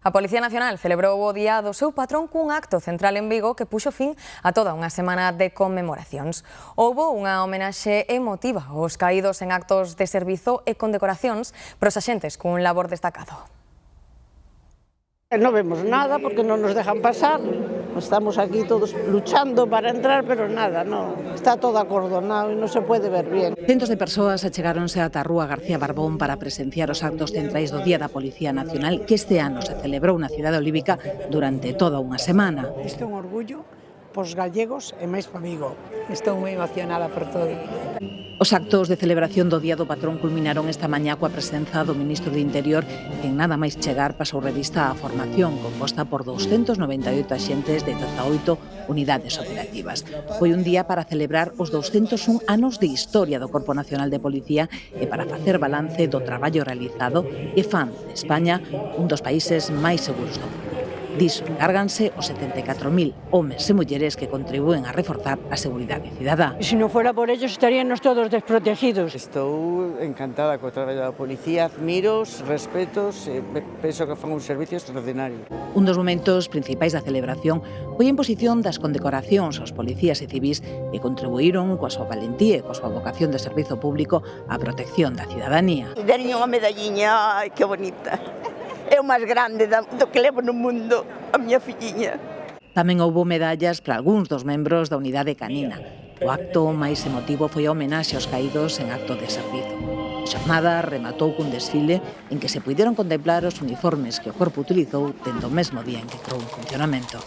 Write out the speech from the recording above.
A Policía Nacional celebrou o Día do seu patrón cun acto central en Vigo que puxo fin a toda unha semana de conmemoracións. Houbo unha homenaxe emotiva aos caídos en actos de servizo e condecoracións pros axentes cun labor destacado. Non vemos nada porque non nos dejan pasar. Estamos aquí todos luchando para entrar, pero nada, no. Está todo acordonado e non se pode ver bien. Centos de persoas achegáronse ata a Rúa García Barbón para presenciar os actos centrais do Día da Policía Nacional que este ano se celebrou na cidade olívica durante toda unha semana. Isto é un orgullo pos gallegos e máis para Vigo. Estou moi emocionada por todo. Os actos de celebración do Día do Patrón culminaron esta mañá coa presenza do ministro de Interior, que en nada máis chegar pasou revista á formación composta por 298 axentes de 18 unidades operativas. Foi un día para celebrar os 201 anos de historia do Corpo Nacional de Policía e para facer balance do traballo realizado e fan de España un dos países máis seguros do mundo. Diso encárganse os 74.000 homes e mulleres que contribúen a reforzar a seguridade cidadá. Se non fora por ellos estaríamos todos desprotegidos. Estou encantada co traballo da policía, admiros, respetos e penso que fan un servicio extraordinario. Un dos momentos principais da celebración foi a imposición das condecoracións aos policías e civís que contribuíron coa súa valentía e coa súa vocación de servizo público á protección da cidadanía. Deron unha medalliña, ai que bonita. É o máis grande do que levo no mundo, a miña filliña. Tamén houbo medallas para algúns dos membros da unidade canina. O acto máis emotivo foi a homenaxe aos caídos en acto de servizo. A xornada rematou cun desfile en que se puideron contemplar os uniformes que o corpo utilizou dende o mesmo día en que entrou en funcionamento.